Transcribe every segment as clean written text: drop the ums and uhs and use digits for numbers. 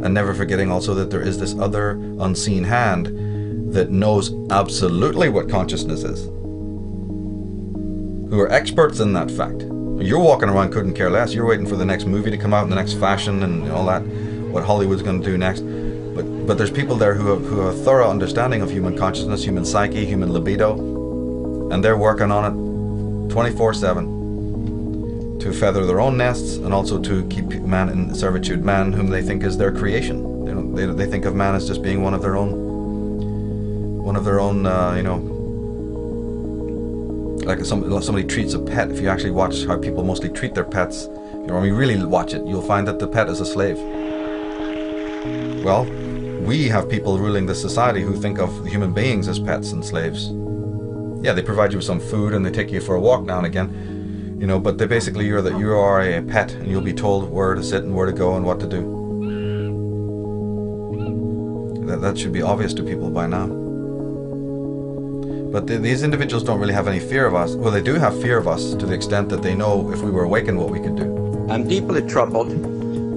and never forgetting also that there is this other unseen hand that knows absolutely what consciousness is, who are experts in that fact. You're walking around couldn't care less. You're waiting for the next movie to come out and the next fashion and all that, what Hollywood's going to do next. But there's people there who have a thorough understanding of human consciousness, human psyche, human libido, and they're working on it 24/7 to feather their own nests and also to keep man in servitude, man whom they think is their creation. They think of man as just being one of their own, like somebody treats a pet. If you actually watch how people mostly treat their pets, when you really watch it, you'll find that the pet is a slave. Well, we have people ruling this society who think of human beings as pets and slaves. Yeah, they provide you with some food and they take you for a walk now and again, but they basically you are a pet and you'll be told where to sit and where to go and what to do. That should be obvious to people by now. But these individuals don't really have any fear of us. Well, they do have fear of us to the extent that they know if we were awakened what we could do. I'm deeply troubled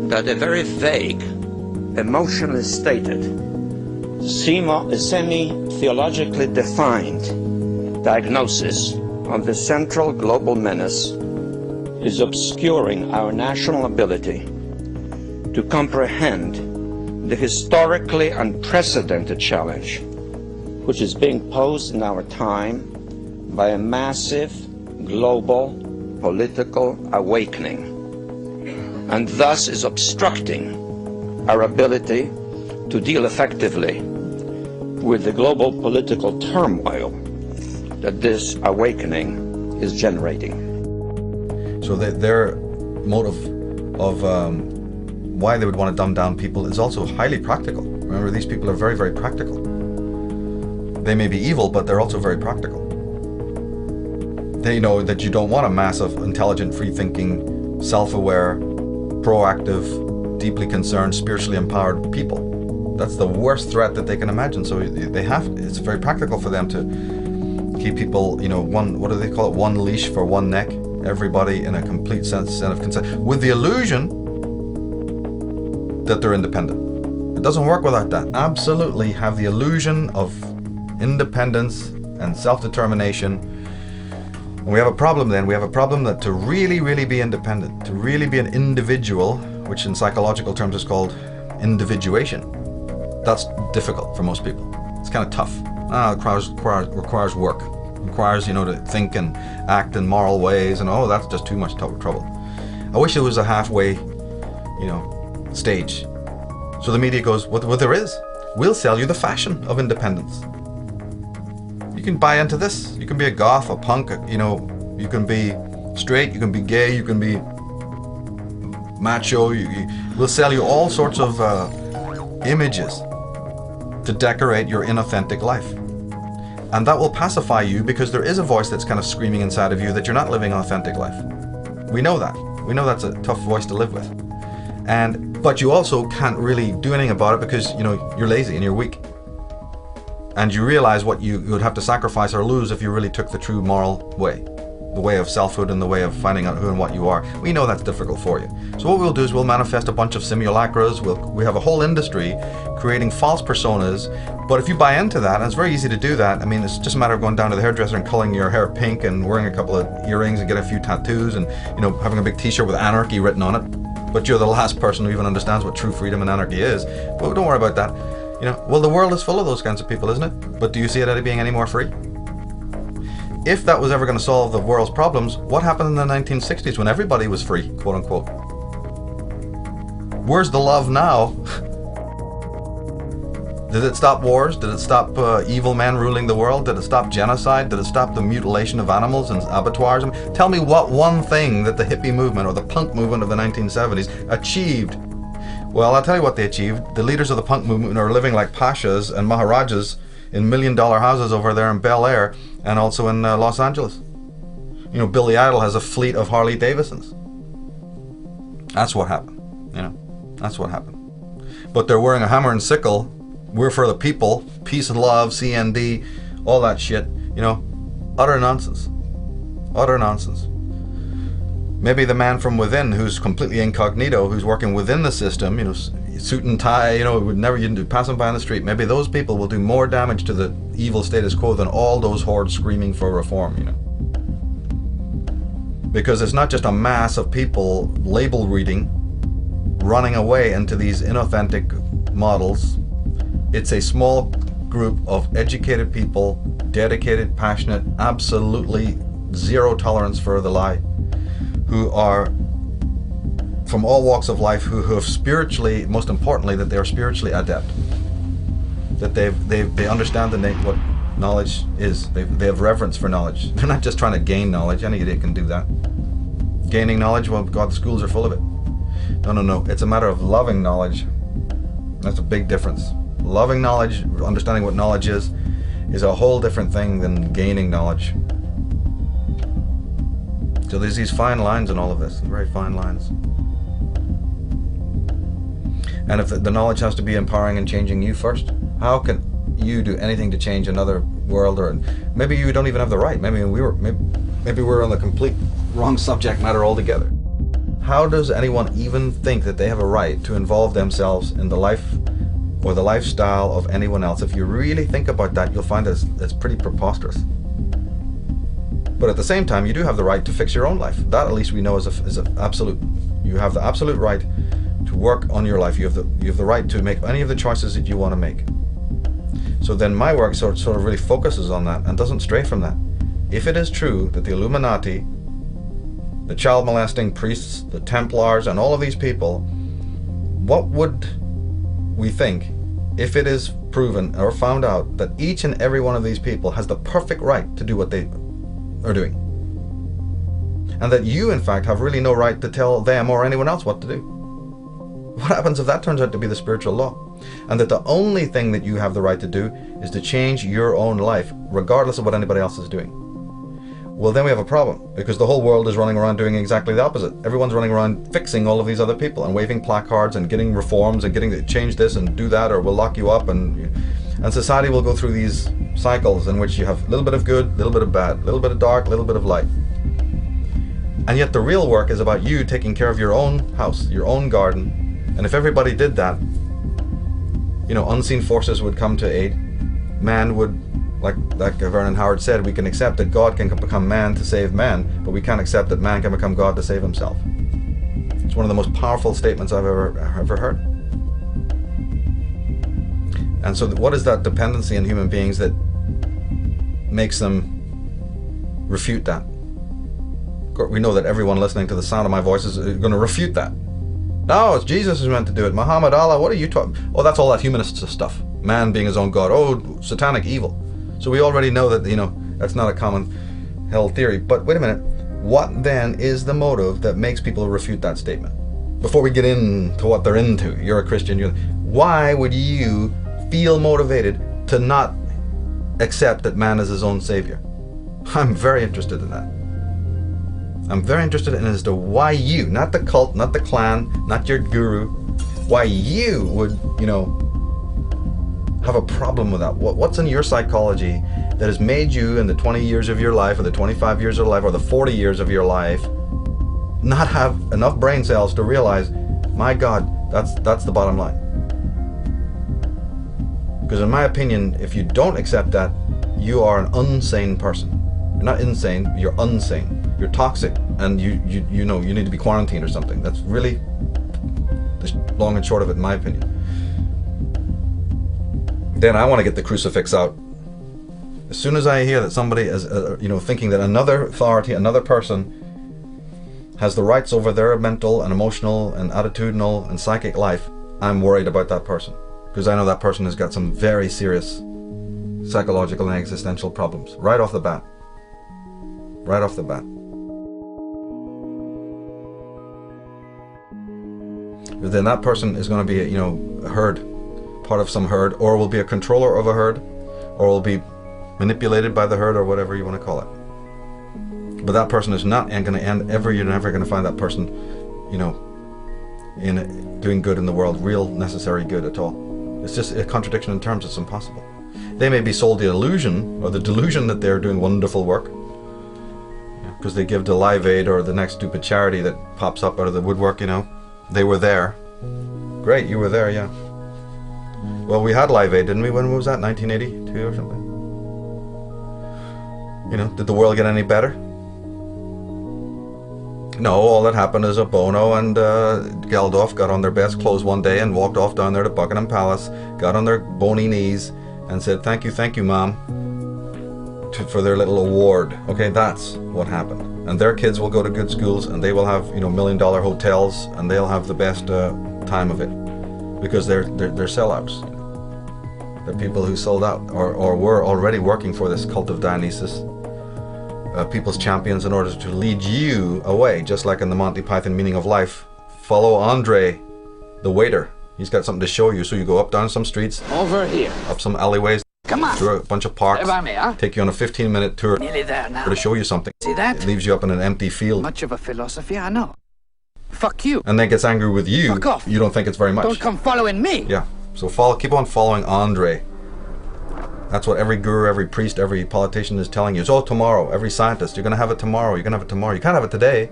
that a very vague, emotionally stated, semi-theologically defined diagnosis of the central global menace is obscuring our national ability to comprehend the historically unprecedented challenge which is being posed in our time by a massive global political awakening, and thus is obstructing our ability to deal effectively with the global political turmoil that this awakening is generating. So their motive of why they would want to dumb down people is also highly practical. Remember, these people are very, very practical. They may be evil, but they're also very practical. They know that you don't want a mass of intelligent, free-thinking, self-aware, proactive, deeply concerned, spiritually empowered people. That's the worst threat that they can imagine. So it's very practical for them to keep people, what do they call it? One leash for one neck. Everybody in a complete sense of consent, with the illusion that they're independent. It doesn't work without that. Absolutely have the illusion of independence and self-determination. And we have a problem then. We have a problem that to really, really be independent, to really be an individual, which in psychological terms is called individuation, that's difficult for most people. It's kind of tough. It requires work. It requires, to think and act in moral ways, and that's just too much trouble. I wish there was a halfway, stage. So the media goes, well, there is. We'll sell you the fashion of independence. You can buy into this. You can be a goth, a punk, you can be straight, you can be gay, you can be macho. We'll sell you all sorts of images to decorate your inauthentic life. And that will pacify you because there is a voice that's kind of screaming inside of you that you're not living an authentic life. We know that. We know that's a tough voice to live with. But you also can't really do anything about it because, you're lazy and you're weak. And you realize what you would have to sacrifice or lose if you really took the true moral way. The way of selfhood and the way of finding out who and what you are. We know that's difficult for you. So what we'll do is we'll manifest a bunch of simulacras. We have a whole industry creating false personas. But if you buy into that, and it's very easy to do that. I mean, it's just a matter of going down to the hairdresser and coloring your hair pink and wearing a couple of earrings and getting a few tattoos and, having a big t-shirt with anarchy written on it. But you're the last person who even understands what true freedom and anarchy is. But don't worry about that. Well, the world is full of those kinds of people, isn't it? But do you see it as being any more free? If that was ever going to solve the world's problems, what happened in the 1960s when everybody was free, quote unquote? Where's the love now? Did it stop wars? Did it stop evil men ruling the world? Did it stop genocide? Did it stop the mutilation of animals and abattoirs? Tell me what one thing that the hippie movement or the punk movement of the 1970s achieved. Well, I'll tell you what they achieved. The leaders of the punk movement are living like pashas and maharajas in $1 million houses over there in Bel Air and also in Los Angeles. Billy Idol has a fleet of Harley Davidsons. That's what happened. That's what happened. But they're wearing a hammer and sickle. We're for the people, peace and love, CND, all that shit. Utter nonsense. Utter nonsense. Maybe the man from within who's completely incognito, who's working within the system, suit and tie, would never you'd pass them by on the street. Maybe those people will do more damage to the evil status quo than all those hordes screaming for reform, Because it's not just a mass of people label reading, running away into these inauthentic models. It's a small group of educated people, dedicated, passionate, absolutely zero tolerance for the lie, who are from all walks of life, who have spiritually, most importantly, that they are spiritually adept, that they understand what knowledge is. They have reverence for knowledge. They're not just trying to gain knowledge. Any idiot can do that. Gaining knowledge, well, God, the schools are full of it. No. It's a matter of loving knowledge. That's a big difference. Loving knowledge, understanding what knowledge is a whole different thing than gaining knowledge. So there's these fine lines in all of this, very fine lines. And if the knowledge has to be empowering and changing you first, how can you do anything to change another world? Or maybe you don't even have the right. Maybe we're on the complete wrong subject matter altogether. How does anyone even think that they have a right to involve themselves in the life or the lifestyle of anyone else? If you really think about that, you'll find it's pretty preposterous. But at the same time, you do have the right to fix your own life. That, at least we know, is an absolute. You have the absolute right to work on your life. You have the right to make any of the choices that you want to make. So then my work sort of really focuses on that and doesn't stray from that. If it is true that the Illuminati, the child molesting priests, the Templars, and all of these people, what would we think if it is proven or found out that each and every one of these people has the perfect right to do what they are doing? And that you, in fact, have really no right to tell them or anyone else what to do? What happens if that turns out to be the spiritual law? And that the only thing that you have the right to do is to change your own life, regardless of what anybody else is doing? Well, then we have a problem, because the whole world is running around doing exactly the opposite. Everyone's running around fixing all of these other people and waving placards and getting reforms and getting to change this and do that, or we'll lock you up. And society will go through these cycles in which you have a little bit of good, a little bit of bad, a little bit of dark, a little bit of light. And yet the real work is about you taking care of your own house, your own garden. And if everybody did that, unseen forces would come to aid. Man would, like Vernon Howard said, we can accept that God can become man to save man, but we can't accept that man can become God to save himself. It's one of the most powerful statements I've ever heard. And so what is that dependency in human beings that makes them refute that? We know that everyone listening to the sound of my voice is going to refute that. No, it's Jesus who's meant to do it. Muhammad, Allah, what are you talking? Oh, that's all that humanist stuff. Man being his own God. Oh, satanic evil. So we already know that, that's not a common held theory. But wait a minute. What then is the motive that makes people refute that statement? Before we get into what they're into, you're a Christian. Why would you feel motivated to not accept that man is his own savior? I'm very interested in that. I'm very interested in as to why you, not the cult, not the clan, not your guru, why you would, have a problem with that. What's in your psychology that has made you in the 20 years of your life, or the 25 years of your life, or the 40 years of your life, not have enough brain cells to realize, my God, that's the bottom line? Because in my opinion, if you don't accept that, you are an unsane person. You're not insane, you're unsane. You're toxic, and you need to be quarantined or something. That's really the long and short of it, in my opinion. Then I want to get the crucifix out. As soon as I hear that somebody is, thinking that another authority, another person, has the rights over their mental and emotional and attitudinal and psychic life, I'm worried about that person, because I know that person has got some very serious psychological and existential problems right off the bat. Right off the bat. Then that person is going to be, a herd, part of some herd, or will be a controller of a herd, or will be manipulated by the herd, or whatever you want to call it. But that person is not going to end ever. You're never going to find that person, in doing good in the world, real necessary good at all. It's just a contradiction in terms. It's impossible. They may be sold the illusion or the delusion that they're doing wonderful work, because they give to Live Aid or the next stupid charity that pops up out of the woodwork, They were there. Great, you were there, yeah. Well, we had Live Aid, didn't we? When was that? 1982 or something? You know, did the world get any better? No, all that happened is Bono and Geldof got on their best clothes one day and walked off down there to Buckingham Palace, got on their bony knees and said, thank you, Mom, for their little award. Okay, that's what happened. And their kids will go to good schools and they will have, you know, $1 million hotels and they'll have the best time of it because they're sellouts. They're people who sold out or were already working for this cult of Dionysus. People's champions in order to lead you away, just like in the Monty Python Meaning of Life. Follow Andre, the waiter. He's got something to show you, so you go up down some streets, over here, up some alleyways, come on, through a bunch of parks, if I may, huh? take you on a 15-minute tour Nearly there now. to show you something. See that? It leaves you up in an empty field. Much of a philosophy, I know. Fuck you. And then gets angry with you. Fuck off. You don't think it's very much. Don't come following me. Yeah. So keep on following Andre. That's what every guru, every priest, every politician is telling you. It's all tomorrow. Every scientist, you're going to have it tomorrow. You're going to have it tomorrow. You can't have it today.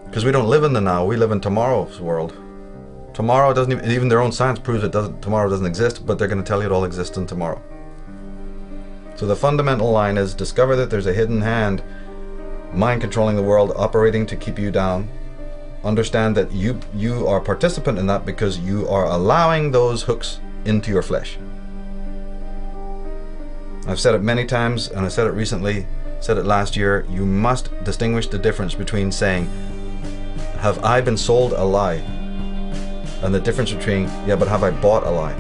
Because we don't live in the now. We live in tomorrow's world. Tomorrow doesn't even their own science proves tomorrow doesn't exist, but they're going to tell you it all exists in tomorrow. So the fundamental line is discover that there's a hidden hand mind controlling the world, operating to keep you down. Understand that you are a participant in that because you are allowing those hooks into your flesh. I've said it many times, and I said it recently, said it last year. You must distinguish the difference between saying, have I been sold a lie? And the difference between, yeah, but have I bought a lie?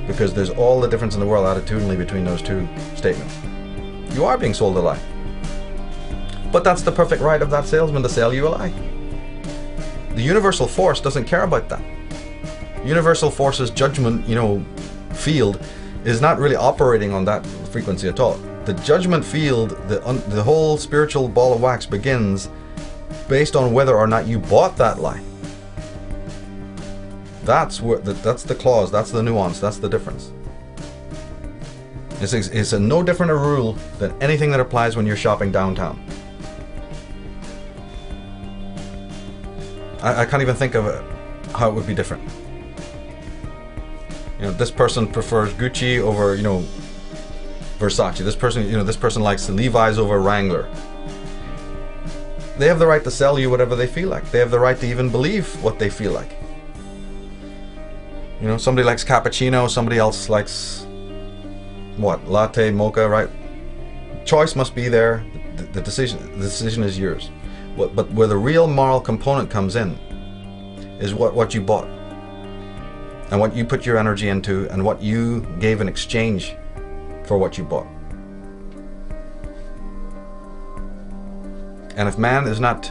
Because there's all the difference in the world attitudinally between those two statements. You are being sold a lie. But that's the perfect right of that salesman to sell you a lie. The universal force doesn't care about that. Universal force's judgment, field is not really operating on that frequency at all. The judgment field, the whole spiritual ball of wax begins based on whether or not you bought that lie. That's the clause, that's the nuance, that's the difference. It's a no different a rule than anything that applies when you're shopping downtown. I can't even think of how it would be different. This person prefers Gucci over, Versace. This person likes Levi's over Wrangler. They have the right to sell you whatever they feel like. They have the right to even believe what they feel like. Somebody likes cappuccino, somebody else likes latte, mocha, right? Choice must be there. The decision is yours. But where the real moral component comes in is what you bought and what you put your energy into and what you gave in exchange for what you bought. And if man is not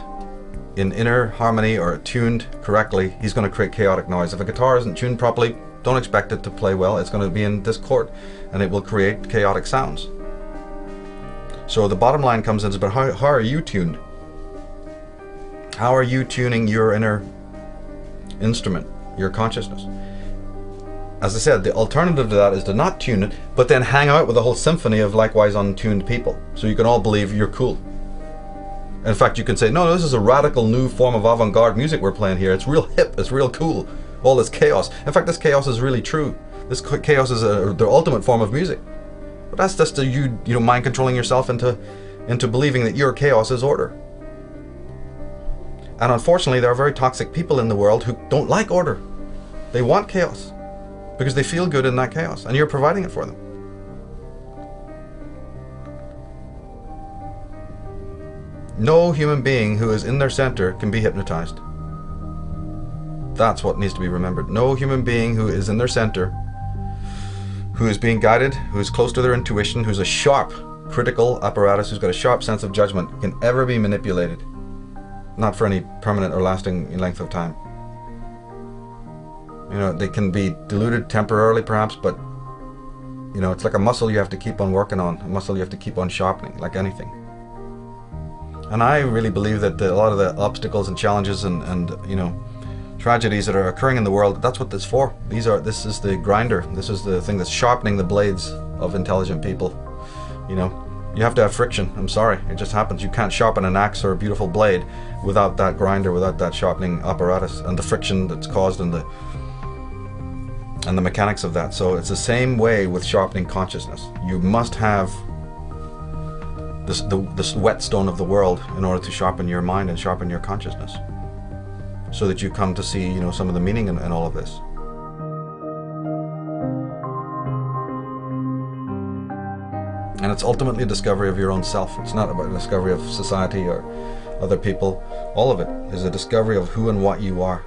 in inner harmony or tuned correctly, he's going to create chaotic noise. If a guitar isn't tuned properly, don't expect it to play well. It's going to be in discord and it will create chaotic sounds. So the bottom line comes in is about how are you tuned? How are you tuning your inner instrument, your consciousness? As I said, the alternative to that is to not tune it, but then hang out with a whole symphony of likewise untuned people. So you can all believe you're cool. In fact, you can say, no, this is a radical new form of avant-garde music we're playing here. It's real hip, it's real cool. All this chaos. In fact, this chaos is really true. This chaos is the ultimate form of music. But that's just you mind controlling yourself into believing that your chaos is order. And unfortunately, there are very toxic people in the world who don't like order. They want chaos because they feel good in that chaos, and you're providing it for them. No human being who is in their center can be hypnotized. That's what needs to be remembered. No human being who is in their center, who is being guided, who is close to their intuition, who's a sharp critical apparatus, who's got a sharp sense of judgment, can ever be manipulated. Not for any permanent or lasting length of time. They can be diluted temporarily perhaps, but it's like a muscle you have to keep on working on, a muscle you have to keep on sharpening, like anything. And I really believe that a lot of the obstacles and challenges and tragedies that are occurring in the world, that's what this is for. This is the grinder. This is the thing that's sharpening the blades of intelligent people. You have to have friction. I'm sorry, it just happens. You can't sharpen an axe or a beautiful blade without that grinder, without that sharpening apparatus, and the friction that's caused in the mechanics of that. So it's the same way with sharpening consciousness. You must have this whetstone of the world in order to sharpen your mind and sharpen your consciousness, so that you come to see, you know, some of the meaning in all of this. And it's ultimately a discovery of your own self. It's not about a discovery of society or other people. All of it is a discovery of who and what you are,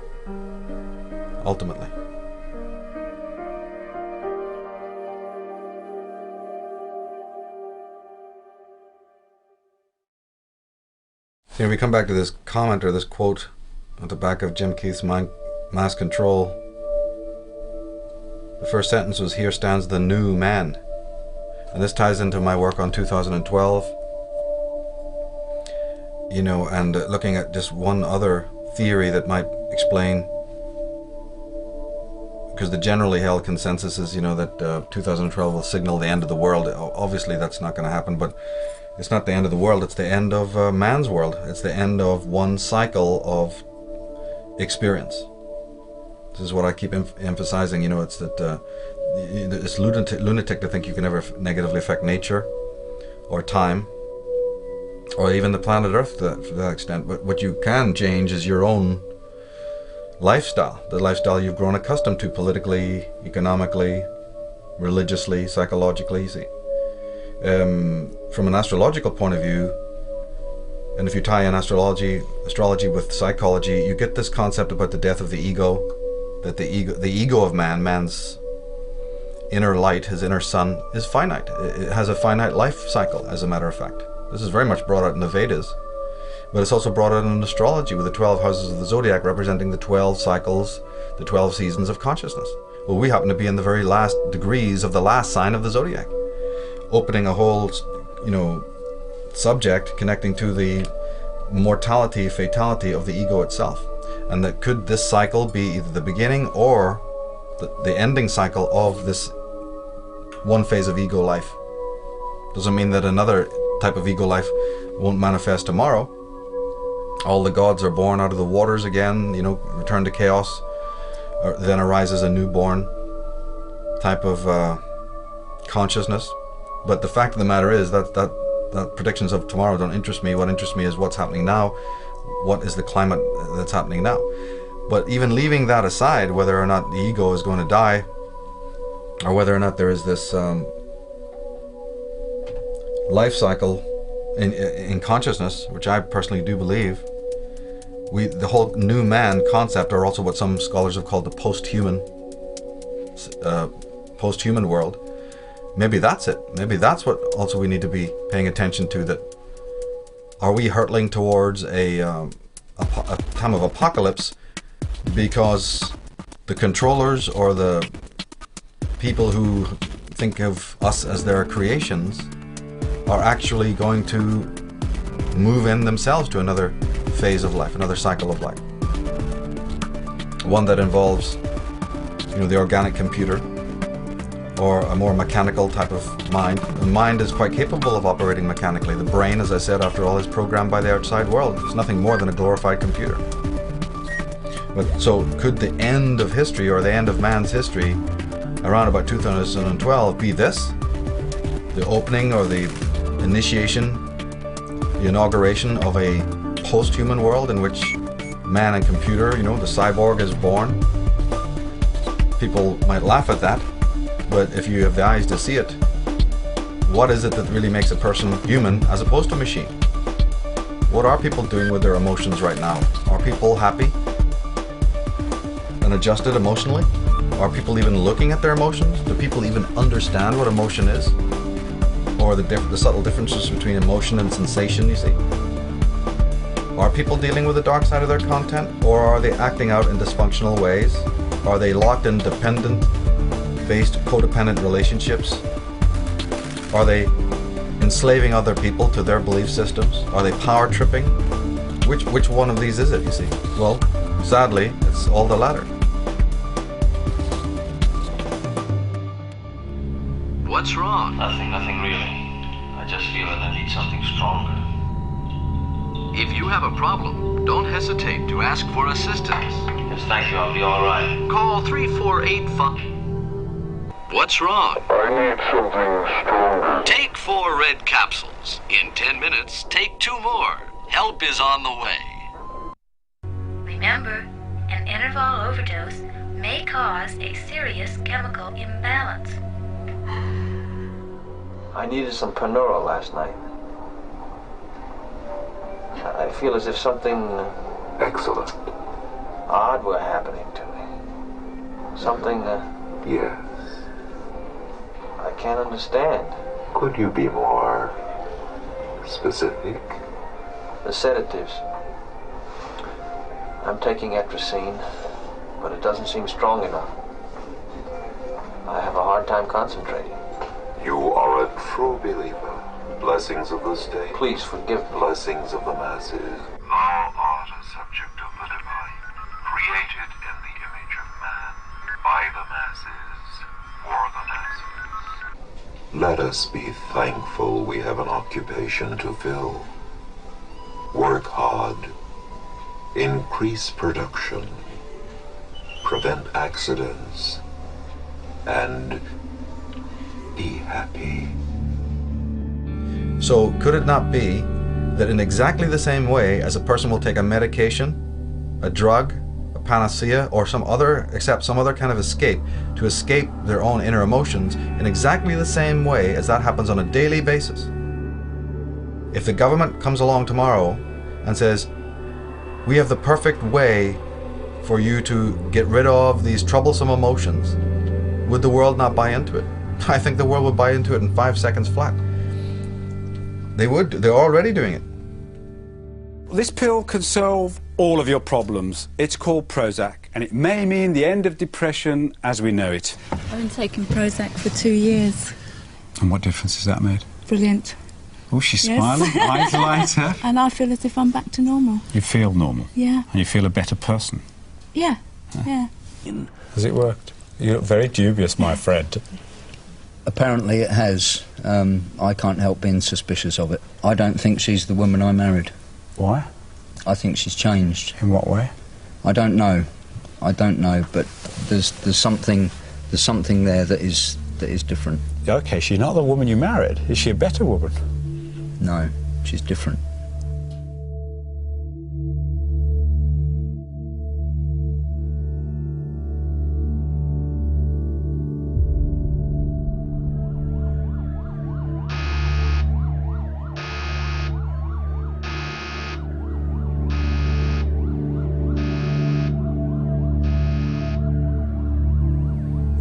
ultimately. So we come back to this comment, or this quote at the back of Jim Keith's Mass Control. The first sentence was, "Here stands the new man." And this ties into my work on 2012, you know, and looking at just one other theory that might explain, because the generally held consensus is, you know, that 2012 will signal the end of the world. Obviously that's not going to happen, but it's not the end of the world, it's the end of man's world. It's the end of one cycle of experience. This is what I keep emphasizing, you know, it's that it's lunatic to think you can ever negatively affect nature or time or even the planet Earth to that extent. But what you can change is your own lifestyle, the lifestyle you've grown accustomed to politically, economically, religiously, psychologically, you see. From an astrological point of view, and if you tie in astrology with psychology, you get this concept about the death of the ego, that the ego of man's inner light, his inner sun, is finite. It has a finite life cycle, as a matter of fact. This is very much brought out in the Vedas, but it's also brought out in astrology with the 12 houses of the zodiac representing the 12 cycles, the 12 seasons of consciousness. Well, we happen to be in the very last degrees of the last sign of the zodiac, opening a whole, you know, subject connecting to the mortality, fatality of the ego itself. And that could this cycle be either the beginning or the ending cycle of this one phase of ego life. Doesn't mean that another type of ego life won't manifest tomorrow. All the gods are born out of the waters again, you know, return to chaos, or then arises a newborn type of consciousness. But the fact of the matter is that predictions of tomorrow don't interest me. What interests me is what's happening now. What is the climate that's happening now? But even leaving that aside, whether or not the ego is going to die, or whether or not there is this life cycle in consciousness, which I personally do believe, the whole new man concept, or also what some scholars have called the post-human world, maybe that's it. Maybe that's what also we need to be paying attention to, that are we hurtling towards a time of apocalypse because the controllers or the people who think of us as their creations are actually going to move in themselves to another phase of life, another cycle of life. One that involves, you know, the organic computer, or a more mechanical type of mind. The mind is quite capable of operating mechanically. The brain, as I said, after all, is programmed by the outside world. It's nothing more than a glorified computer. But so could the end of history, or the end of man's history, around about 2012 be this? The opening or the initiation, the inauguration of a post-human world in which man and computer, you know, the cyborg is born. People might laugh at that, but if you have the eyes to see it, what is it that really makes a person human as opposed to machine? What are people doing with their emotions right now? Are people happy and adjusted emotionally? Are people even looking at their emotions? Do people even understand what emotion is? Or the subtle differences between emotion and sensation, you see? Are people dealing with the dark side of their content? Or are they acting out in dysfunctional ways? Are they locked in dependent-based codependent relationships? Are they enslaving other people to their belief systems? Are they power tripping? Which one of these is it, you see? Well, sadly, it's all the latter. What's wrong? Nothing really. I just feel that I need something stronger. If you have a problem, don't hesitate to ask for assistance. Yes, thank you. I'll be all right. Call 3485. What's wrong? I need something stronger. Take 4 red capsules. In 10 minutes, take 2 more. Help is on the way. Remember, an interval overdose may cause a serious chemical imbalance. I needed some Panura last night. I feel as if something Excellent. odd were happening to me. Something Yes. I can't understand. Could you be more specific? The sedatives. I'm taking atrazine, but it doesn't seem strong enough. I have a hard time concentrating. You are a true believer. Blessings of the state. Please forgive me. Blessings of the masses. Thou art a subject of the divine, created in the image of man, by the masses, for the masses. Let us be thankful we have an occupation to fill. Work hard. Increase production. Prevent accidents. And be happy. So could it not be that in exactly the same way as a person will take a medication, a drug, a panacea, or some other kind of escape to escape their own inner emotions, in exactly the same way as that happens on a daily basis? If the government comes along tomorrow and says, we have the perfect way for you to get rid of these troublesome emotions, would the world not buy into it? I think the world would buy into it in 5 seconds flat. They would. They're already doing it. This pill can solve all of your problems. It's called Prozac, and it may mean the end of depression as we know it. I've been taking Prozac for 2 years. And what difference has that made? Brilliant. Oh, she's Yes. smiling. Eyes lighter. And I feel as if I'm back to normal. You feel normal. Yeah. And you feel a better person. Yeah. Yeah. Has it worked? You look very dubious, my friend. Apparently it has. I can't help being suspicious of it. I don't think she's the woman I married. Why? I think she's changed. In what way? I don't know. I don't know, but there's something there that is different. Okay, she's not the woman you married. Is she a better woman? No, she's different.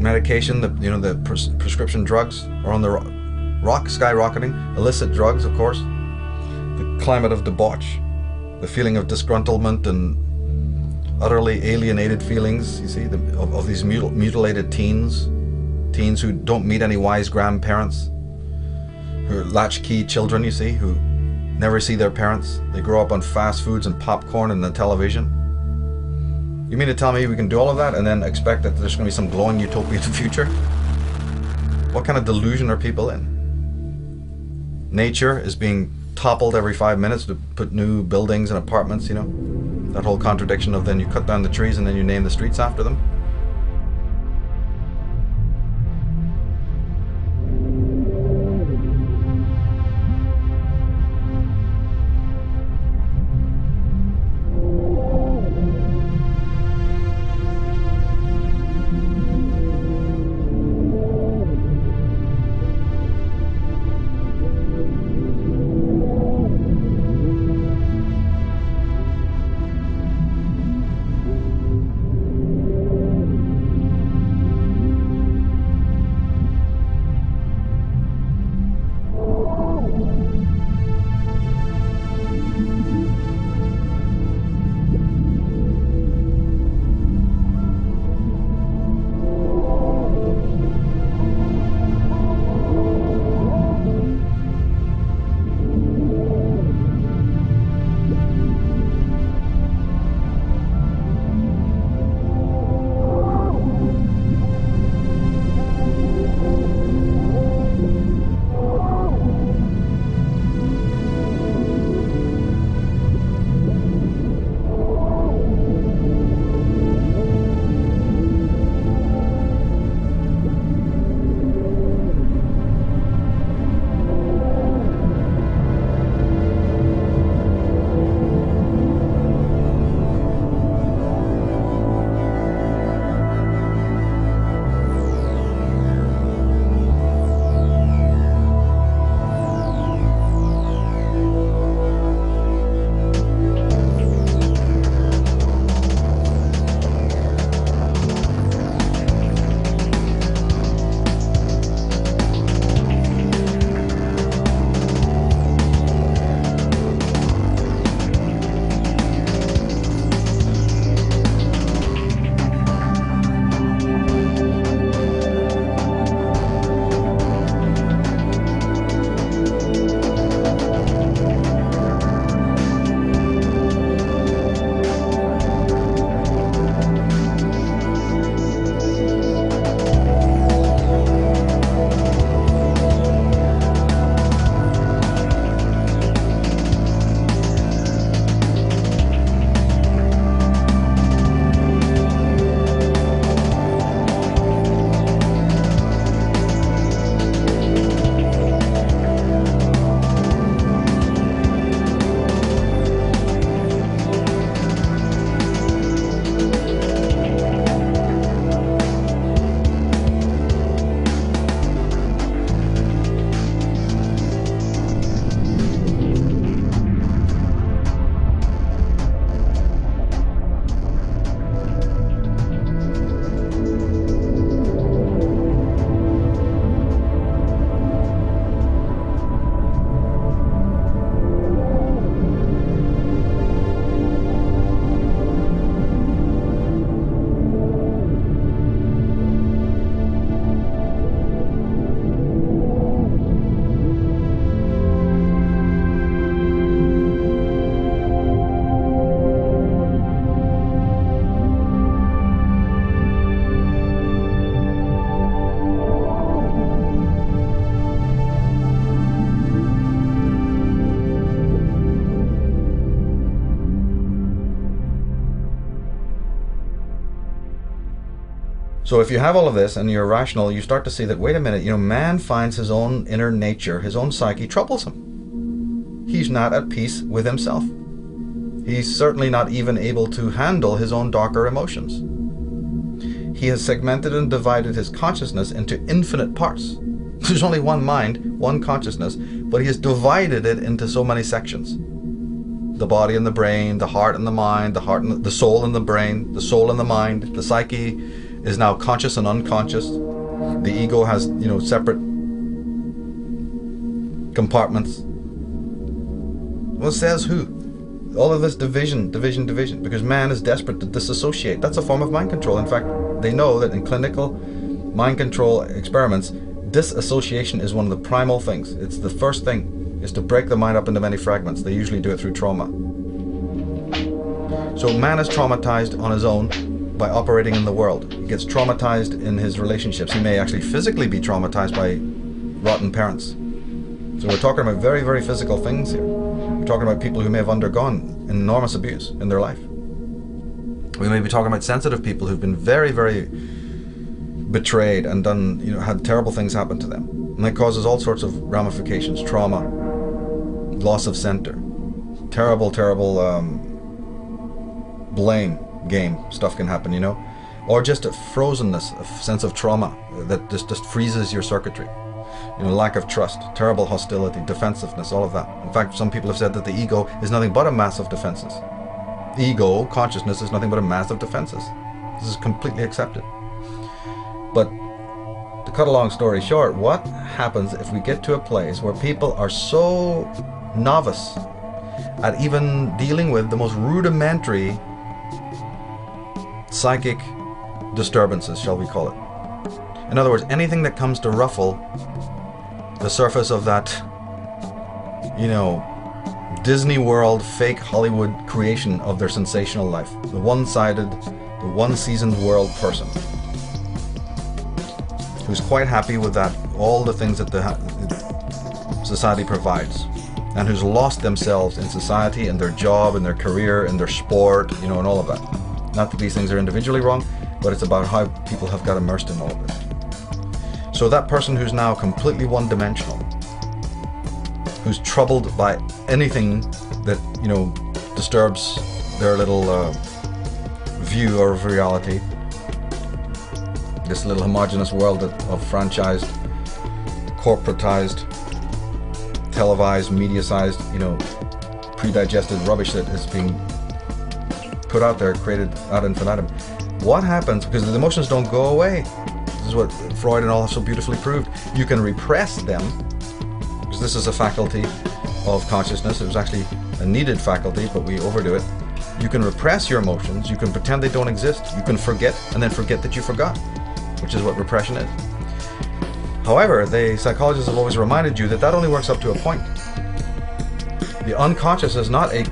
Medication, the prescription drugs are on the skyrocketing. Illicit drugs, of course. The climate of debauch, the feeling of disgruntlement and utterly alienated feelings, you see, of these mutilated teens who don't meet any wise grandparents, who are latchkey children, you see, who never see their parents. They grow up on fast foods and popcorn and the television. You mean to tell me we can do all of that and then expect that there's going to be some glowing utopia in the future? What kind of delusion are people in? Nature is being toppled every 5 minutes to put new buildings and apartments, that whole contradiction of then you cut down the trees and then you name the streets after them. So if you have all of this and you're rational, you start to see that, wait a minute, man finds his own inner nature, his own psyche troublesome. He's not at peace with himself. He's certainly not even able to handle his own darker emotions. He has segmented and divided his consciousness into infinite parts. There's only one mind, one consciousness, but he has divided it into so many sections. The body and the brain, the heart and the mind, the heart and the soul and the brain, the soul and the mind. The psyche is now conscious and unconscious. The ego has, separate compartments. Well, says who? All of this division, because man is desperate to disassociate. That's a form of mind control. In fact, they know that in clinical mind control experiments, disassociation is one of the primal things. It's the first thing, is to break the mind up into many fragments. They usually do it through trauma. So man is traumatized on his own by operating in the world. He gets traumatized in his relationships. He may actually physically be traumatized by rotten parents. So we're talking about very, very physical things here. We're talking about people who may have undergone enormous abuse in their life. We may be talking about sensitive people who've been very, very betrayed and done, had terrible things happen to them. And that causes all sorts of ramifications, trauma, loss of center, terrible, blame game stuff can happen, or just a frozenness, a sense of trauma that just freezes your circuitry. Lack of trust, terrible hostility, defensiveness, all of that. In fact, some people have said that the ego is nothing but a mass of defenses. Ego, consciousness, is nothing but a mass of defenses. This is completely accepted. But to cut a long story short, what happens if we get to a place where people are so novice at even dealing with the most rudimentary psychic disturbances, shall we call it? In other words, anything that comes to ruffle the surface of that, Disney World, fake Hollywood creation of their sensational life. The one-sided, the one-seasoned world person who's quite happy with that, all the things that the society provides, and who's lost themselves in society and their job and their career and their sport, and all of that. Not that these things are individually wrong, but it's about how people have got immersed in all of this. So that person who's now completely one-dimensional, who's troubled by anything that, disturbs their little view of reality, this little homogenous world of franchised, corporatized, televised, media-sized, pre-digested rubbish that is being put out there, created ad infinitum. What happens, because the emotions don't go away. This is what Freud and all have so beautifully proved. You can repress them, because this is a faculty of consciousness. It was actually a needed faculty, but we overdo it. You can repress your emotions. You can pretend they don't exist. You can forget, and then forget that you forgot, which is what repression is. However, the psychologists have always reminded you that only works up to a point. The unconscious is not a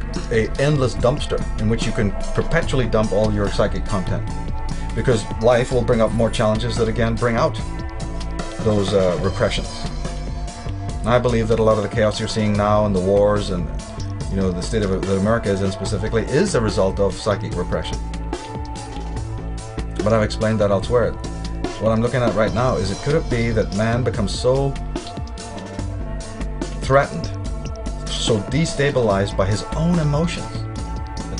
endless dumpster in which you can perpetually dump all your psychic content, because life will bring up more challenges that again bring out those repressions. And I believe that a lot of the chaos you're seeing now and the wars and the state of that America is in specifically is a result of psychic repression. But I've explained that elsewhere. What I'm looking at right now is, could it be that man becomes so threatened, so destabilized by his own emotions,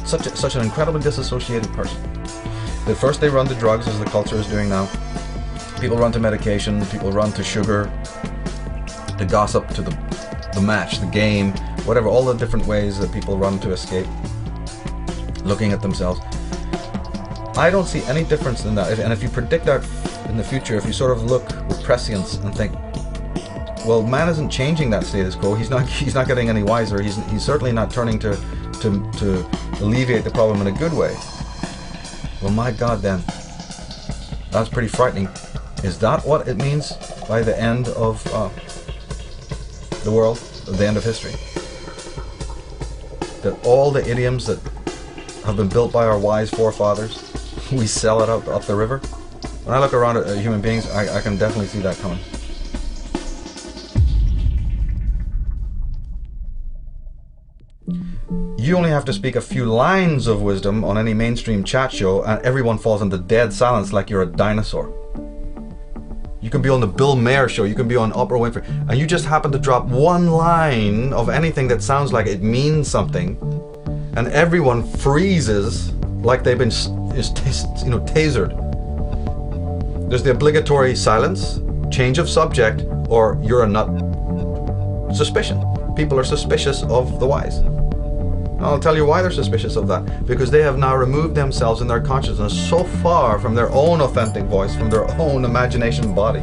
such an incredibly disassociated person, that first they run to drugs, as the culture is doing now. People run to medication, people run to sugar, to gossip, to the match, the game, whatever, all the different ways that people run to escape looking at themselves. I don't see any difference in that. And if you predict that in the future, if you sort of look with prescience and think, well, man isn't changing that status quo. He's not getting any wiser. He's certainly not turning to alleviate the problem in a good way. Well, my God, then, that's pretty frightening. Is that what it means by the end of the world, the end of history? That all the idioms that have been built by our wise forefathers, we sell it up the river? When I look around at human beings, I can definitely see that coming. You only have to speak a few lines of wisdom on any mainstream chat show and everyone falls into dead silence like you're a dinosaur. You can be on the Bill Maher show, you can be on Oprah Winfrey, and you just happen to drop one line of anything that sounds like it means something, and everyone freezes like they've been tasered. There's the obligatory silence, change of subject, or you're a nut. Suspicion. People are suspicious of the wise. I'll tell you why they're suspicious of that. Because they have now removed themselves in their consciousness so far from their own authentic voice, from their own imagination body,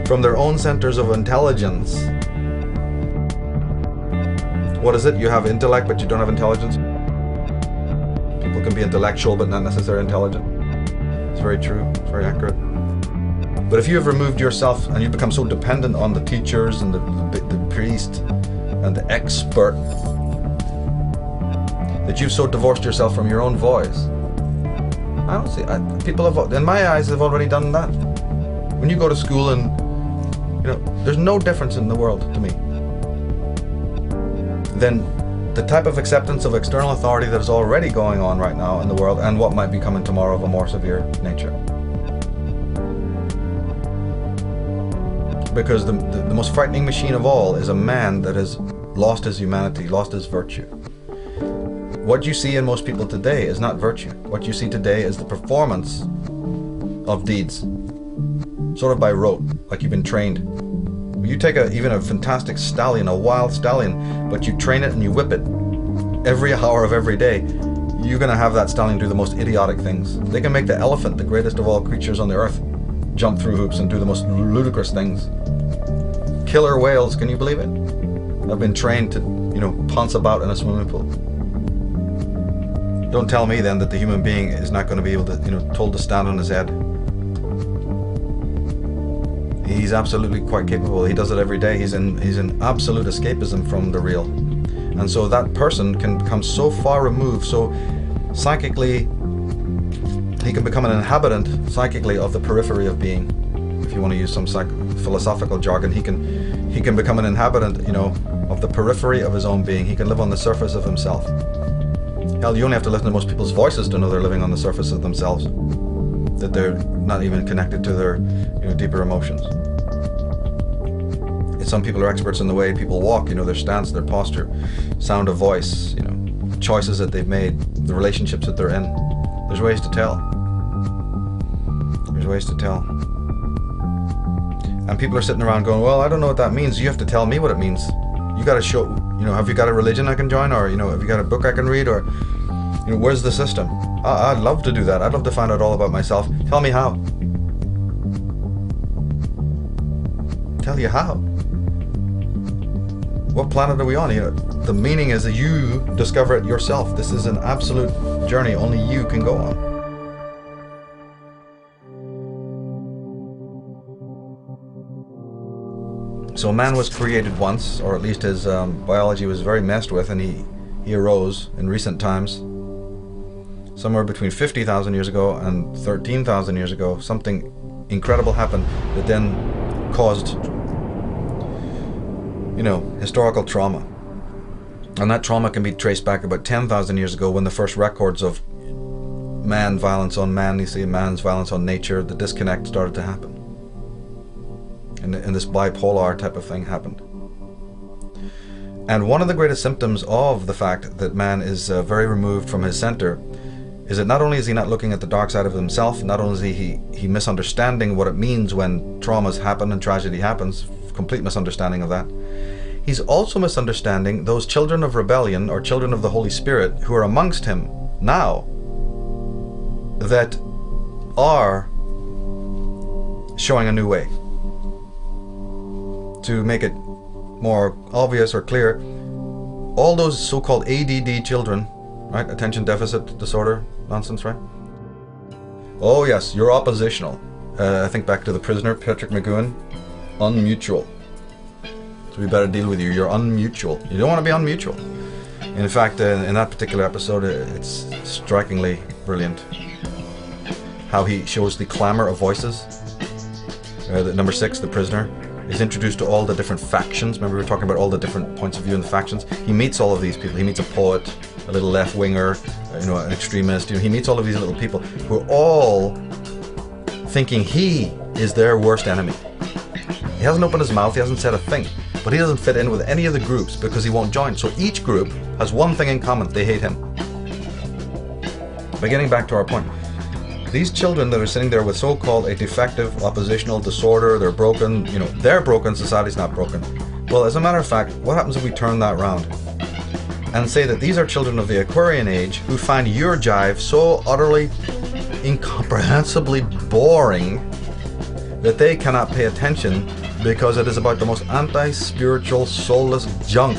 from their own centers of intelligence. What is it? You have intellect, but you don't have intelligence? People can be intellectual, but not necessarily intelligent. It's very true. It's very accurate. But if you have removed yourself and you become so dependent on the teachers and the priest and the expert that you've so divorced yourself from your own voice, I don't see. People have, in my eyes, have already done that. When you go to school and, there's no difference in the world to me. Then the type of acceptance of external authority that is already going on right now in the world and what might be coming tomorrow of a more severe nature. Because the most frightening machine of all is a man that has lost his humanity, lost his virtue. What you see in most people today is not virtue. What you see today is the performance of deeds, sort of by rote, like you've been trained. You take even a fantastic stallion, a wild stallion, but you train it and you whip it every hour of every day, you're going to have that stallion do the most idiotic things. They can make the elephant, the greatest of all creatures on the earth, jump through hoops and do the most ludicrous things. Killer whales, can you believe it? Have been trained to, pounce about in a swimming pool. Don't tell me then that the human being is not going to be able to, told to stand on his head. He's absolutely quite capable. He does it every day. He's in absolute escapism from the real. And so that person can become so far removed, so psychically, he can become an inhabitant psychically of the periphery of being. If you want to use some philosophical jargon, he can become an inhabitant, of the periphery of his own being. He can live on the surface of himself. Hell, you only have to listen to most people's voices to know they're living on the surface of themselves, that they're not even connected to their deeper emotions. Some people are experts in the way people walk, their stance, their posture, sound of voice, choices that they've made, the relationships that they're in. There's ways to tell. There's ways to tell. And people are sitting around going, well, I don't know what that means. You have to tell me what it means. You got to show, have you got a religion I can join? Or, have you got a book I can read? Or, where's the system? I'd love to do that. I'd love to find out all about myself. Tell me how. Tell you how. What planet are we on? The meaning is that you discover it yourself. This is an absolute journey only you can go on. So man was created once, or at least his biology was very messed with, and he arose in recent times. Somewhere between 50,000 years ago and 13,000 years ago, something incredible happened that then caused, historical trauma. And that trauma can be traced back about 10,000 years ago when the first records of man violence on man, man's violence on nature, the disconnect started to happen. And this bipolar type of thing happened. And one of the greatest symptoms of the fact that man is very removed from his center is that not only is he not looking at the dark side of himself, not only is he misunderstanding what it means when traumas happen and tragedy happens, complete misunderstanding of that, he's also misunderstanding those children of rebellion or children of the Holy Spirit who are amongst him now that are showing a new way. To make it more obvious or clear, all those so-called ADD children, right, attention deficit disorder nonsense, right? Oh yes, you're oppositional. I think back to the prisoner, Patrick McGowan, unmutual. So we better deal with you. You're unmutual. You don't want to be unmutual. In fact, in that particular episode, it's strikingly brilliant how he shows the clamor of voices. Number 6, the prisoner, is introduced to all the different factions. Remember we were talking about all the different points of view in the factions? He meets all of these people. He meets a poet, a little left-winger, an extremist. He meets all of these little people who are all thinking he is their worst enemy. He hasn't opened his mouth, he hasn't said a thing, but he doesn't fit in with any of the groups because he won't join. So each group has one thing in common: they hate him. But getting back to our point, these children that are sitting there with so-called a defective oppositional disorder, they're broken, they're broken, society's not broken. Well, as a matter of fact, what happens if we turn that around and say that these are children of the Aquarian age who find your jive so utterly, incomprehensibly boring that they cannot pay attention because it is about the most anti-spiritual, soulless junk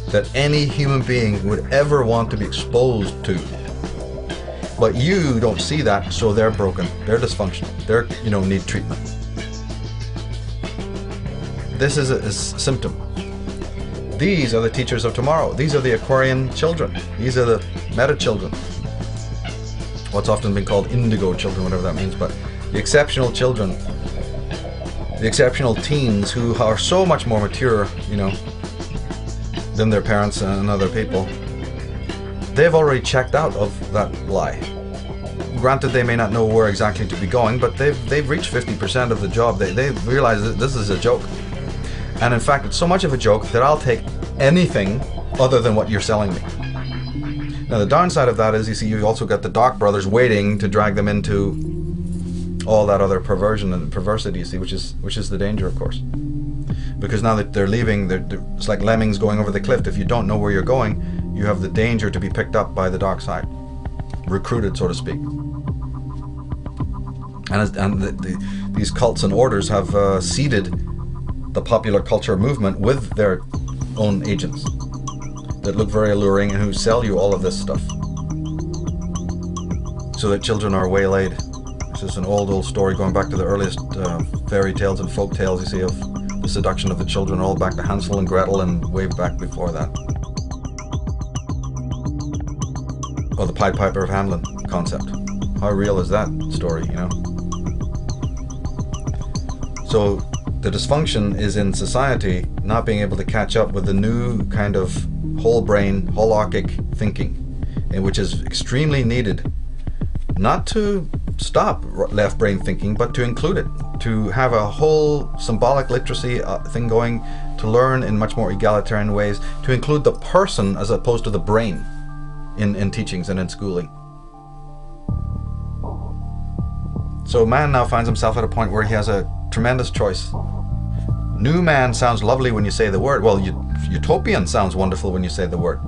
that any human being would ever want to be exposed to. But you don't see that, so they're broken, they're dysfunctional, they're, need treatment. This is a symptom. These are the teachers of tomorrow. These are the Aquarian children. These are the meta children. What's often been called indigo children, whatever that means, but the exceptional children, the exceptional teens who are so much more mature, than their parents and other people. They've already checked out of that lie. Granted, they may not know where exactly to be going, but they've reached 50% of the job. They realize that this is a joke. And in fact, it's so much of a joke that I'll take anything other than what you're selling me. Now, the downside of that is, you see, you've also got the Dark Brothers waiting to drag them into all that other perversion and perversity, you see, which is the danger, of course. Because now that they're leaving, it's like lemmings going over the cliff. If you don't know where you're going, you have the danger to be picked up by the dark side, recruited, so to speak. And these cults and orders have seeded the popular culture movement with their own agents that look very alluring and who sell you all of this stuff, so that children are waylaid. This is an old story going back to the earliest fairy tales and folk tales, you see, of the seduction of the children, all back to Hansel and Gretel and way back before that. Or the Pied Piper of Hamelin concept. How real is that story, So the dysfunction is in society not being able to catch up with the new kind of whole brain, holarchic thinking, which is extremely needed, not to stop left brain thinking, but to include it, to have a whole symbolic literacy thing going, to learn in much more egalitarian ways, to include the person as opposed to the brain in teachings and in schooling. So man now finds himself at a point where he has a tremendous choice. New man sounds lovely when you say the word. Well, utopian sounds wonderful when you say the word.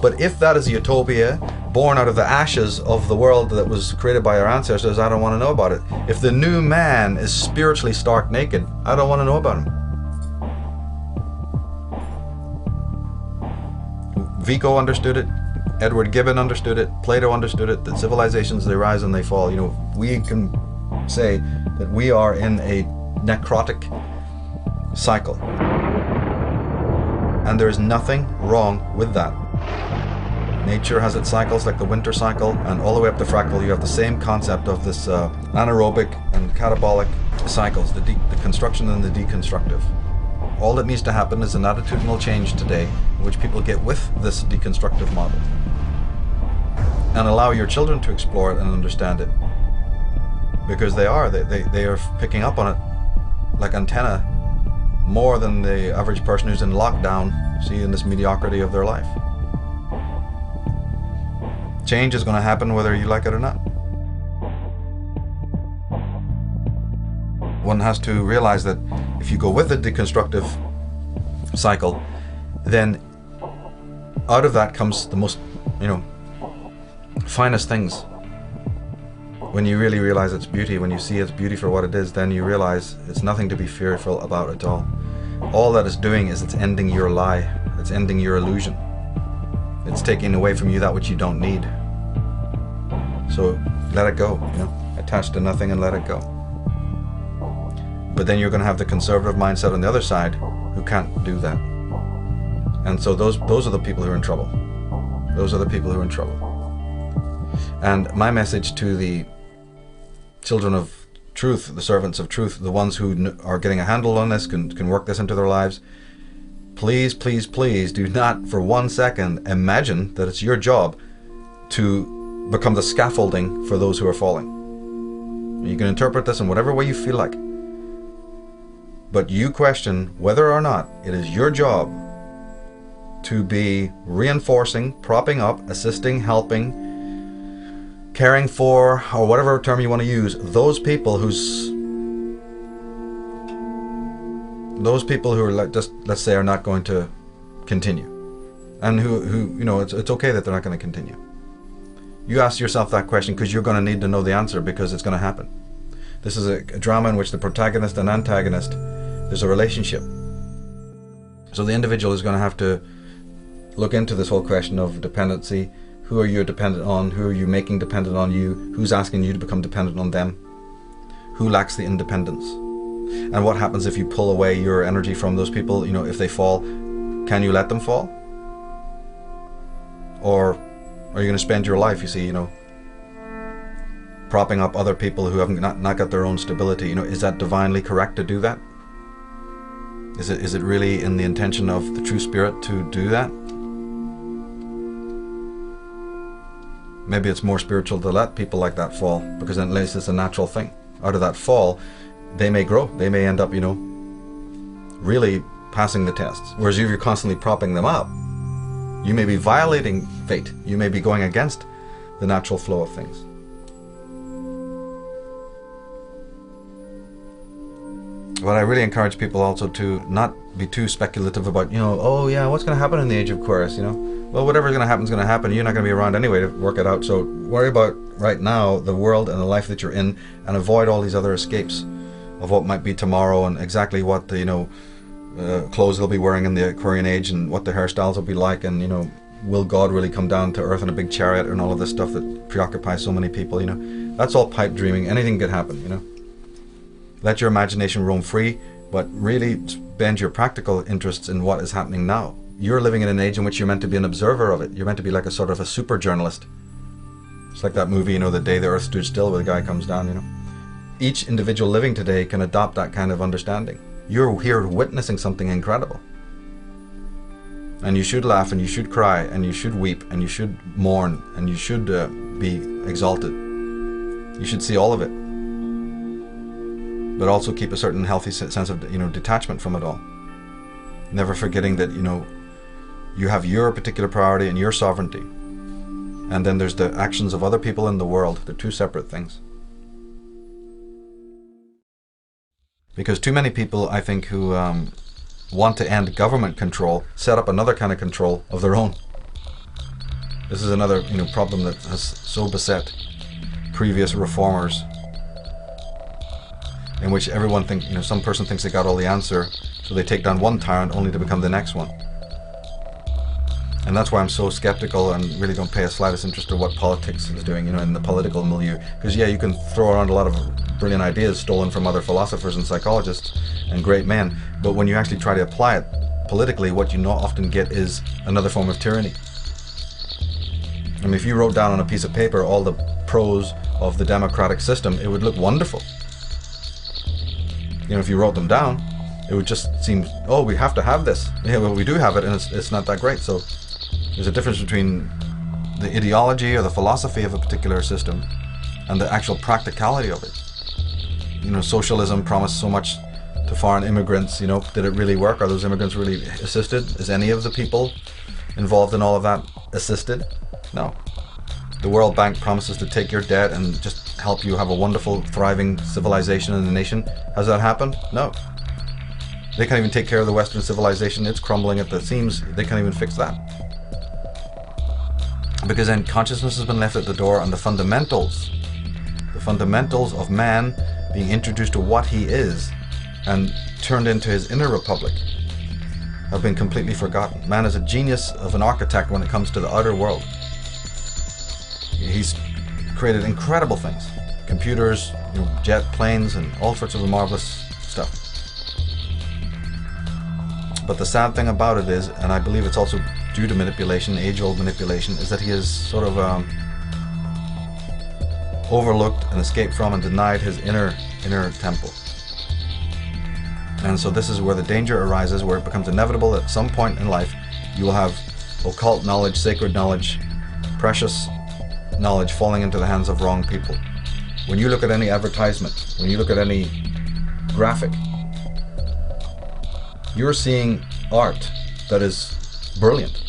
But if that is a utopia born out of the ashes of the world that was created by our ancestors, I don't want to know about it. If the new man is spiritually stark naked, I don't want to know about him. Vico understood it. Edward Gibbon understood it. Plato understood it. That civilizations, they rise and they fall. We can say that we are in a necrotic cycle. And there is nothing wrong with that. Nature has its cycles, like the winter cycle, and all the way up the fractal you have the same concept of this anaerobic and catabolic cycles, the construction and the deconstructive. All that needs to happen is an attitudinal change today in which people get with this deconstructive model and allow your children to explore it and understand it, because they are picking up on it like antenna more than the average person who's in lockdown, see, in this mediocrity of their life. Change is going to happen whether you like it or not. One has to realize that if you go with the deconstructive cycle, then out of that comes the most, finest things. When you really realize its beauty, when you see its beauty for what it is, then you realize it's nothing to be fearful about at all. All that it's doing is it's ending your lie. It's ending your illusion. It's taking away from you that which you don't need. So let it go, attach to nothing and let it go. But then you're going to have the conservative mindset on the other side who can't do that. And so those are the people who are in trouble. Those are the people who are in trouble. And my message to the children of truth, the servants of truth, the ones who are getting a handle on this, can work this into their lives, please, please, please do not for 1 second imagine that it's your job to become the scaffolding for those who are falling. You can interpret this in whatever way you feel like. But you question whether or not it is your job to be reinforcing, propping up, assisting, helping, caring for, or whatever term you want to use, those people who are like, just, let's say, are not going to continue, and who you know, it's okay that they're not going to continue. You ask yourself that question because you're going to need to know the answer, because it's going to happen. This is a drama in which the protagonist and antagonist, there's a relationship. So the individual is going to have to look into this whole question of dependency. Who are you dependent on? Who are you making dependent on you? Who's asking you to become dependent on them? Who lacks the independence? And what happens if you pull away your energy from those people? You know, if they fall, can you let them fall? Or are you going to spend your life, you see, you know, propping up other people who haven't not got their own stability? You know, is that divinely correct to do that? Is it really in the intention of the true spirit to do that? Maybe it's more spiritual to let people like that fall, because then at least it's a natural thing. Out of that fall, they may grow. They may end up, you know, really passing the tests. Whereas if you're constantly propping them up, you may be violating fate. You may be going against the natural flow of things. But I really encourage people also to not be too speculative about, you know, oh yeah, what's going to happen in the age of Aquarius, you know? Well, whatever's going to happen is going to happen. You're not going to be around anyway to work it out. So worry about right now the world and the life that you're in, and avoid all these other escapes of what might be tomorrow, and exactly what the, you know, clothes they'll be wearing in the Aquarian age, and what their hairstyles will be like, and, you know, will God really come down to earth in a big chariot, and all of this stuff that preoccupies so many people, you know? That's all pipe dreaming. Anything could happen, you know? Let your imagination roam free, but really spend your practical interests in what is happening now. You're living in an age in which you're meant to be an observer of it. You're meant to be like a sort of a super journalist. It's like that movie, you know, The Day the Earth Stood Still, where the guy comes down, you know. Each individual living today can adopt that kind of understanding. You're here witnessing something incredible. And you should laugh, and you should cry, and you should weep, and you should mourn, and you should be exalted. You should see all of it. But also keep a certain healthy sense of, you know, detachment from it all. Never forgetting that, you know, you have your particular priority and your sovereignty. And then there's the actions of other people in the world. They're two separate things. Because too many people, I think, who want to end government control, set up another kind of control of their own. This is another, you know, problem that has so beset previous reformers, in which everyone thinks, you know, some person thinks they got all the answer, so they take down one tyrant only to become the next one. And that's why I'm so skeptical and really don't pay a slightest interest in what politics is doing, you know, in the political milieu. Because yeah, you can throw around a lot of brilliant ideas stolen from other philosophers and psychologists and great men, but when you actually try to apply it politically, what you often get is another form of tyranny. I mean, if you wrote down on a piece of paper all the pros of the democratic system, it would look wonderful. You know, if you wrote them down, it would just seem, oh, we have to have this. Yeah, well, we do have it, and it's not that great. So there's a difference between the ideology or the philosophy of a particular system and the actual practicality of it. You know, socialism promised so much to foreign immigrants, you know, did it really work? Are those immigrants really assisted? Is any of the people involved in all of that assisted? No. The World Bank promises to take your debt and just help you have a wonderful, thriving civilization in the nation. Has that happened? No. They can't even take care of the Western civilization. It's crumbling at the seams. They can't even fix that. Because then consciousness has been left at the door, and the fundamentals of man being introduced to what he is and turned into his inner republic have been completely forgotten. Man is a genius of an architect when it comes to the outer world. He's created incredible things. Computers, you know, jet planes, and all sorts of marvelous stuff. But the sad thing about it is, and I believe it's also due to manipulation, age-old manipulation, is that he has sort of overlooked and escaped from and denied his inner temple. And so this is where the danger arises, where it becomes inevitable that at some point in life you will have occult knowledge, sacred knowledge, precious knowledge falling into the hands of wrong people. When you look at any advertisement, when you look at any graphic, you're seeing art that is brilliant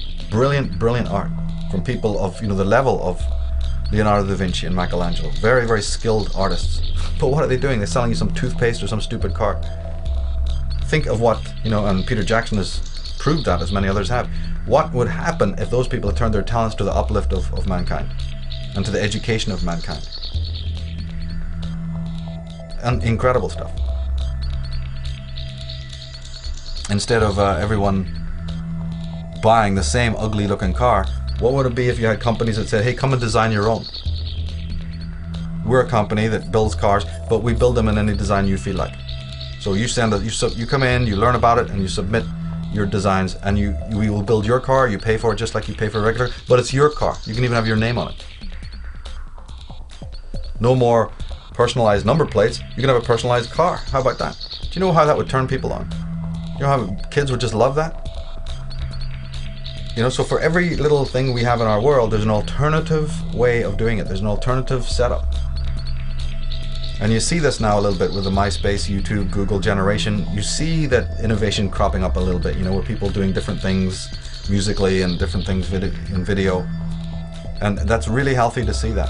art from people of, you know, the level of Leonardo da Vinci and Michelangelo. Very, very skilled artists. But what are they doing? They're selling you some toothpaste or some stupid car. Think of what, you know, and Peter Jackson has proved that, as many others have. What would happen if those people had turned their talents to the uplift of mankind and to the education of mankind? And incredible stuff. Instead of everyone buying the same ugly looking car, what would it be if you had companies that said, hey, come and design your own? We're a company that builds cars, but we build them in any design you feel like. So you you come in, you learn about it, and you submit your designs, and we will build your car. You pay for it just like you pay for a regular, but it's your car. You can even have your name on it. No more personalized number plates. You can have a personalized car. How about that? Do you know how that would turn people on? You know how kids would just love that? You know, so for every little thing we have in our world, there's an alternative way of doing it. There's an alternative setup. And you see this now a little bit with the MySpace, YouTube, Google generation. You see that innovation cropping up a little bit, you know, with people doing different things musically and different things in video. And that's really healthy to see that.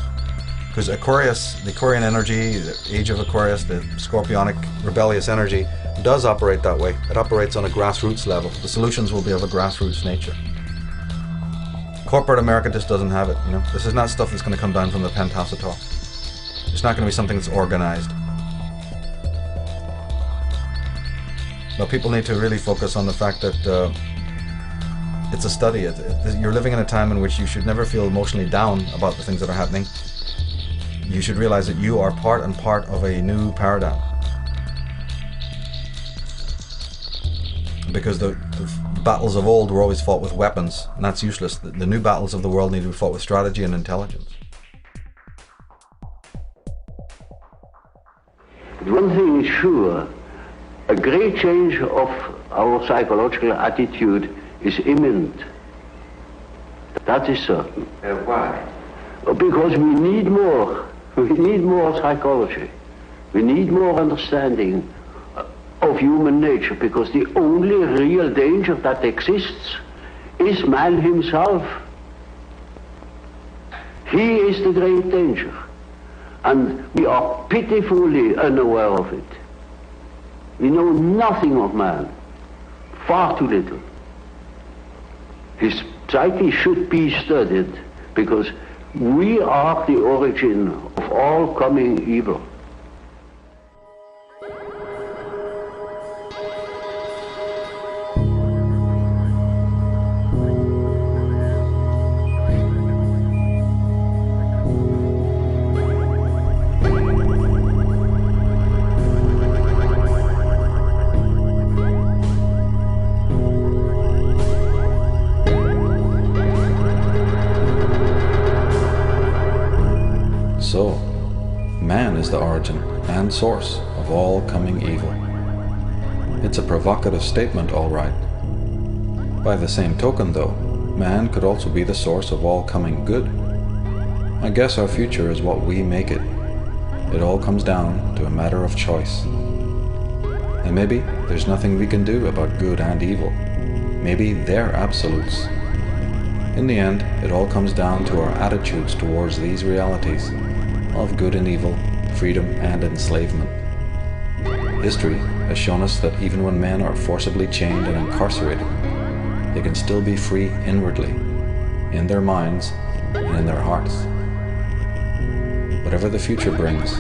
Because Aquarius, the Aquarian energy, the age of Aquarius, the scorpionic, rebellious energy, does operate that way. It operates on a grassroots level. The solutions will be of a grassroots nature. Corporate America just doesn't have it, you know. This is not stuff that's going to come down from the penthouse at all. It's not going to be something that's organized. But people need to really focus on the fact that it's a study. You're living in a time in which you should never feel emotionally down about the things that are happening. You should realize that you are part of a new paradigm. Because the battles of old were always fought with weapons, and that's useless. The new battles of the world need to be fought with strategy and intelligence. One thing is sure, a great change of our psychological attitude is imminent. That is certain. Why? Because we need more. We need more psychology. We need more understanding of human nature, because the only real danger that exists is man himself. He is the great danger. And we are pitifully unaware of it. We know nothing of man, far too little. His psyche should be studied, because we are the origin of all coming evil. So, man is the origin and source of all coming evil. It's a provocative statement, all right. By the same token, though, man could also be the source of all coming good. I guess our future is what we make it. It all comes down to a matter of choice. And maybe there's nothing we can do about good and evil. Maybe they're absolutes. In the end, it all comes down to our attitudes towards these realities of good and evil, freedom and enslavement. History has shown us that even when men are forcibly chained and incarcerated, they can still be free inwardly, in their minds and in their hearts. Whatever the future brings,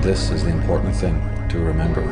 this is the important thing to remember.